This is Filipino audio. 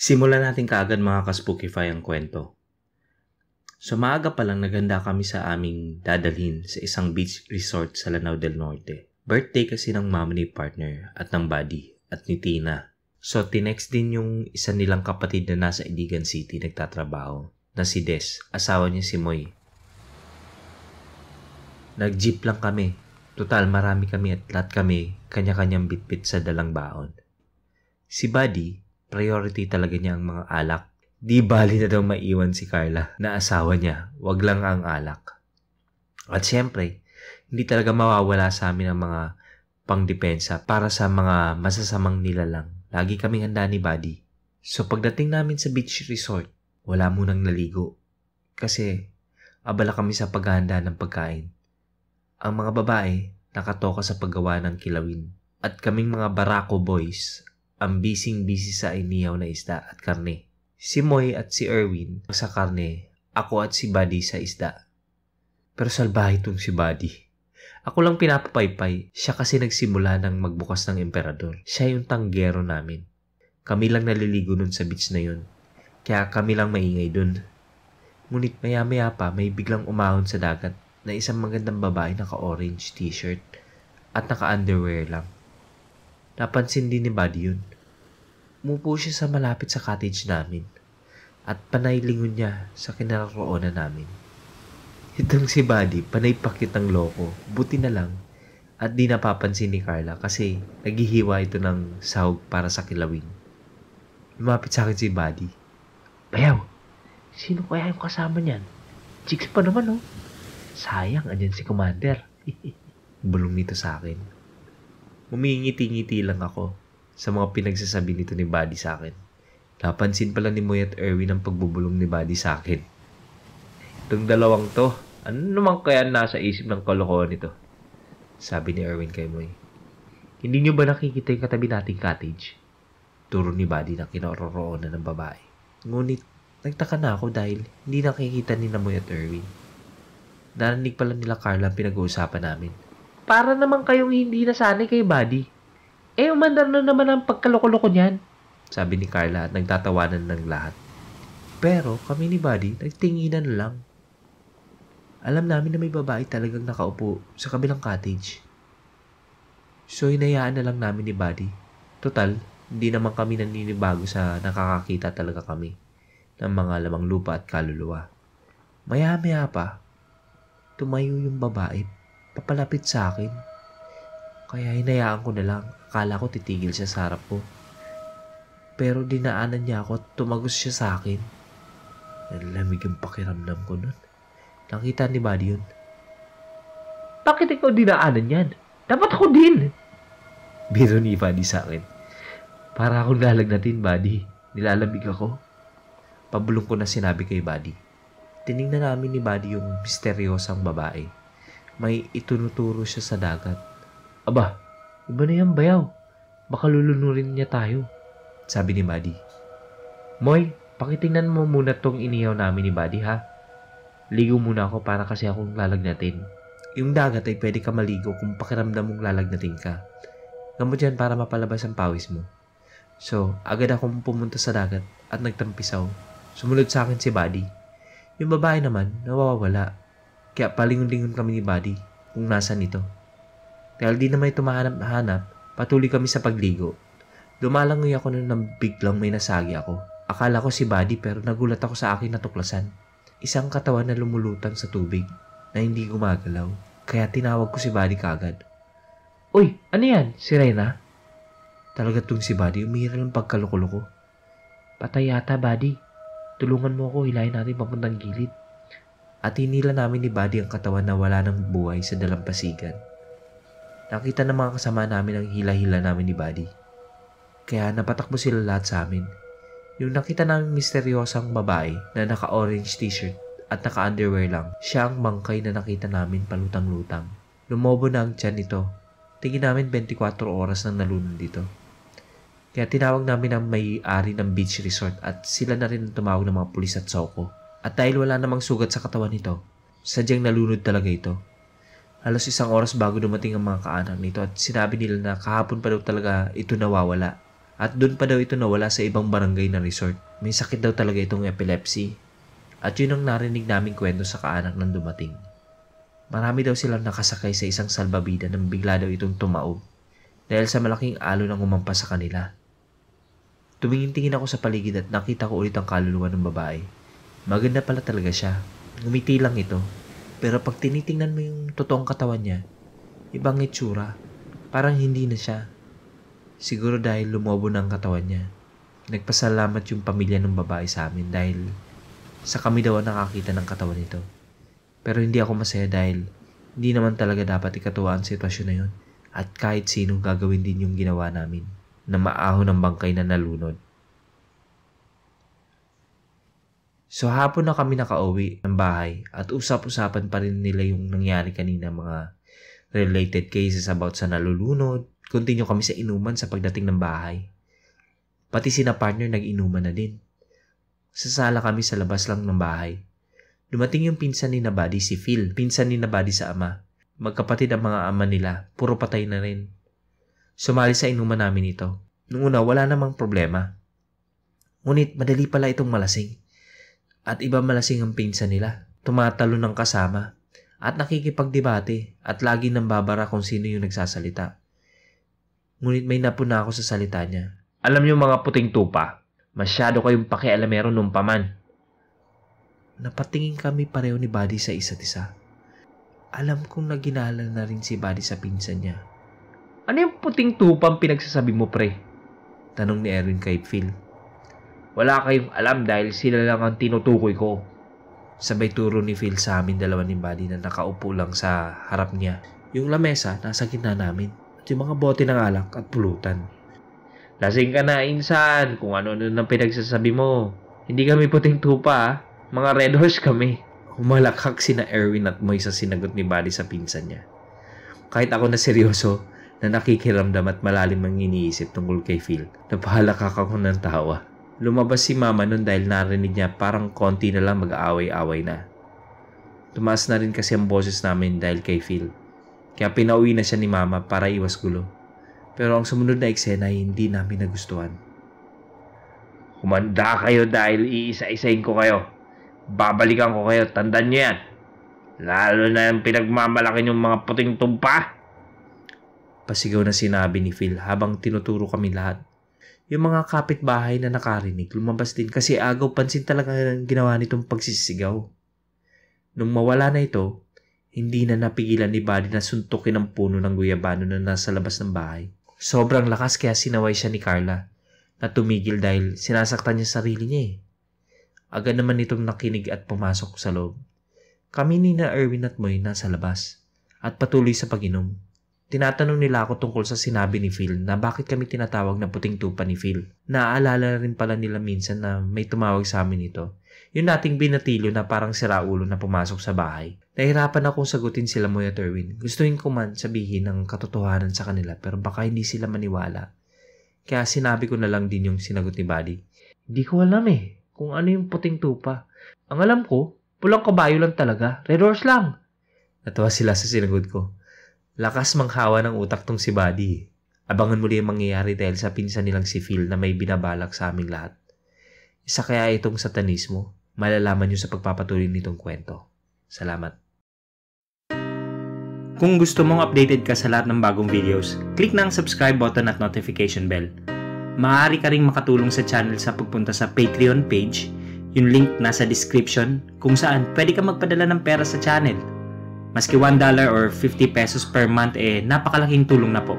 Simulan natin kaagad mga ka-spookify ang kwento. So maaga pa lang naganda kami sa aming dadalhin sa isang beach resort sa Lanao del Norte. Birthday kasi ng mama ni partner at ng buddy at ni Tina. So tinext din yung isa nilang kapatid na nasa Iligan City nagtatrabaho na si Des, asawa niya si Moy. Nag-jeep lang kami. Total marami kami at lahat kami kanya-kanyang bitbit sa dalang baon. Si buddy, priority talaga niya ang mga alak. Di bali na daw maiwan si Carla na asawa niya, wag lang ang alak. At syempre, hindi talaga mawawala sa amin ang mga pangdepensa para sa mga masasamang nilalang. Lagi kaming handa ni Buddy. So pagdating namin sa beach resort, wala munang naligo. Kasi abala kami sa paghahanda ng pagkain. Ang mga babae nakatoka sa paggawa ng kilawin. At kaming mga barako boys ang busy sa inihaw na isda at karne. Si Moy at si Erwin sa karne, ako at si Buddy sa isda. Pero salbahe itong si Buddy. Ako lang pinapapaypay, siya kasi nagsimula ng magbukas ng emperador. Siya yung tanggero namin. Kami lang naliligo nun sa beach na yun. Kaya kami lang maingay dun. Ngunit maya-maya pa may biglang umahon sa dagat na isang magandang babae naka-orange t-shirt at naka-underwear lang. Napansin din ni Buddy yun. Umupo siya sa malapit sa cottage namin at panay lingon niya sa kinaroroonan namin. Itong si Buddy, panay pakit ang loko. Buti na lang at di napapansin ni Carla kasi naghihiwa ito ng sahog para sa kilawin. Lumapit sa akin si Buddy. Bayaw, sino kaya yung kasama niyan? Chicks pa naman oh. Sayang, andyan si Commander. Bulong nito sa akin. Umingiti-ngiti lang ako sa mga pinagsasabi nito ni Buddy sa akin. Napansin pala ni Moy at Erwin ang pagbubulong ni Buddy sa akin. Itong dalawang to, ano naman kaya nasa isip ng kalokohan nito? Sabi ni Erwin kay Moy. Hindi nyo ba nakikita yung katabi nating cottage? Turo ni Buddy na kinaroroonan ng babae. Ngunit, nagtaka na ako dahil hindi nakikita ni Moy at Erwin. Narinig pala nila Carla ang pinag-uusapan namin. Para naman kayong hindi nasanay kay Buddy. Umandar na naman ang pagkaloko-loko niyan. Sabi ni Carla at nagtatawanan ng lahat. Pero kami ni Buddy, nagtinginan lang. Alam namin na may babae talagang nakaupo sa kabilang cottage. So hinayaan na lang namin ni Buddy. Total, hindi naman kami naninibago sa nakakakita talaga kami ng mga lamang lupa at kaluluwa. Maya-maya pa, tumayo yung babae, papalapit sa akin. Kaya hinayaan ko na lang. Akala ko titigil siya sa harap ko. Pero dinaanan niya ako at tumagos siya sa akin. Nalamig ang pakiramdam ko nun. Nakita ni Buddy yun. Bakit ikaw dinaanan yan? Dapat ako din! Biro ni Buddy sa akin. Para akong lalagnatin, Buddy. Nilalamig ako. Pabulong ko na sinabi kay Buddy. Tinignan namin ni Buddy yung misteryosang babae. May itunuturo siya sa dagat. Aba, iba na yan bayaw. Baka lulunurin niya tayo. Sabi ni Buddy. Moy, pakitingnan mo muna tong inihaw namin ni Buddy ha. Ligo muna ako para kasi akong lalagnatin. Yung dagat ay pwede ka maligo kung pakiramdam mong lalagnatin ka. Gamot yan para mapalabas ang pawis mo. So, agad akong pumunta sa dagat at nagtampisaw. Sumunod sa akin si Buddy. Yung babae naman, nawawala. Kaya palingon-lingon kami ni Buddy kung nasan ito. Dahil di naman ito mahanap, patuloy kami sa pagligo. Lumalangoy ako nang biglang may nasagi ako. Akala ko si Buddy pero nagulat ako sa aking natuklasan. Isang katawan na lumulutang sa tubig na hindi gumagalaw. Kaya tinawag ko si Buddy kagad. Uy, ano yan? Si Reyna? Talaga tong si Buddy, umihiral ang pagkaloko-loko. Patay yata, Buddy. Tulungan mo ako, hilahin natin papuntang gilid. At hinila namin ni Buddy ang katawan na wala ng buhay sa dalampasigan. Nakita ng mga kasama namin ang hila-hila namin ni Buddy. Kaya napatakbo sila lahat sa amin. Yung nakita namin misteryosang babae na naka-orange t-shirt at naka-underwear lang, siya ang mangkay na nakita namin palutang-lutang. Lumobo na ang tiyan nito. Tingin namin 24 oras nang nalunod dito. Kaya tinawag namin ang may-ari ng beach resort at sila na rin ang tumawag ng mga pulis at soko. At dahil wala namang sugat sa katawan nito, sadyang nalunod talaga ito. Halos 1 oras bago dumating ang mga kaanak nito at sinabi nila na kahapon pa daw talaga ito nawawala. At doon pa daw ito nawala sa ibang barangay na resort. May sakit daw talaga itong epilepsy. At yun ang narinig naming kwento sa kaanak ng dumating. Marami daw silang nakasakay sa isang salbabida nang bigla daw itong tumaob dahil sa malaking alon ang umampas sa kanila. Tumingin-tingin ako sa paligid at nakita ko ulit ang kaluluwa ng babae. Maganda pala talaga siya. Ngumiti lang ito. Pero pag tinitingnan mo yung totoong katawan niya, ibang itsura. Parang hindi na siya. Siguro dahil lumobo na ang katawan niya. Nagpasalamat yung pamilya ng babae sa amin dahil sa kami daw ang nakakita ng katawan nito. Pero hindi ako masaya dahil hindi naman talaga dapat ikatuwa ang sitwasyon na yun. At kahit sinong gagawin din yung ginawa namin na maahon ng bangkay na nalunod. So hapon na kami nakauwi ng bahay at usap-usapan pa rin nila yung nangyari kanina, mga related cases about sa nalulunod. Continue kami sa inuman sa pagdating ng bahay. Pati sina partner nag-inuman na din. Sasala kami sa labas lang ng bahay. Dumating yung pinsan ni Nabadi, si Phil. Pinsan ni Nabadi sa ama. Magkapatid ang mga ama nila. Puro patay na rin. Sumali sa inuman namin ito. Nung una, wala namang problema. Ngunit madali pala itong malasing. At iba malasing ang pinsan nila. Tumatalo ng kasama. At nakikipagdebate. At lagi nang babara kung sino yung nagsasalita. Ngunit may napuna ako sa salita niya. Alam niyo mga puting tupa, masyado kayong pakialamero nung paman. Napatingin kami pareho ni Buddy sa isa't isa. Alam kong naginala na rin si Buddy sa pinsan niya. Ano yung puting tupang pinagsasabi mo, pre? Tanong ni Erwin kay Phil. Wala kayong alam dahil sila lang ang tinutukoy ko. Sabay turo ni Phil sa amin dalawa ni Buddy na nakaupo lang sa harap niya. Yung lamesa nasa gitna namin at yung mga bote ng alak at pulutan. Lasing ka na, insan, kung ano-ano nang pinagsasabi mo. Hindi kami puting tupa, mga red horse kami. Humalakhak sina Erwin at Moy sa sinagot ni Buddy sa pinsan niya. Kahit ako na seryoso, na nakikiramdam at malalim ang iniisip tungkol kay Phil, napahalakak ako ng tawa. Lumabas si Mama nun dahil narinig niya parang konti na lang mag-aaway-away na. Tumaas na rin kasi ang boses namin dahil kay Phil. Kaya pinauwi na siya ni Mama para iwas gulo. Pero ang sumunod na eksena ay hindi namin nagustuhan. Humanda kayo dahil iisa-isain ko kayo. Babalikan ko kayo, tandaan nyo yan. Lalo na yung pinagmamalaki yung mga puting tumpa. Pasigaw na sinabi ni Phil habang tinuturo kami lahat. Yung mga kapitbahay na nakarinig, lumabas din kasi agaw pansin talaga ang ginawa nitong pagsisigaw. Nung mawala na ito, hindi na napigilan ni Buddy na suntukin ang puno ng guyabano na nasa labas ng bahay. Sobrang lakas kaya sinaway siya ni Carla na tumigil dahil sinasaktan niya sarili niya eh. Agad naman itong nakinig at pumasok sa loob. Kami ni na Erwin at Moy nasa labas at patuloy sa pag-inom. Tinatanong nila ako tungkol sa sinabi ni Phil na bakit kami tinatawag na puting tupa ni Phil. Naaalala rin pala nila minsan na may tumawag sa amin ito. Yung nating binatilyo na parang siraulo na pumasok sa bahay. Nahirapan akong sagutin sila Moy at Erwin. Gustuin ko man sabihin ang katotohanan sa kanila pero baka hindi sila maniwala. Kaya sinabi ko na lang din yung sinagot ni Buddy. Hindi ko alam eh kung ano yung puting tupa. Ang alam ko, pulang kabayo lang talaga. Red horse lang. Natawa sila sa sinagot ko. Lakas manghawa ng utak tong si Buddy. Abangan muli ang mangyayari dahil sa pinsan nilang si Phil na may binabalak sa aming lahat. Isa kaya itong satanismo? Malalaman nyo sa pagpapatuloy nitong kwento. Salamat. Kung gusto mong updated ka sa lahat ng bagong videos, click na ang subscribe button at notification bell. Maaari ka ring makatulong sa channel sa pagpunta sa Patreon page, yung link nasa description, kung saan pwede ka magpadala ng pera sa channel. Maski $1 or 50 pesos per month napakalaking tulong na po.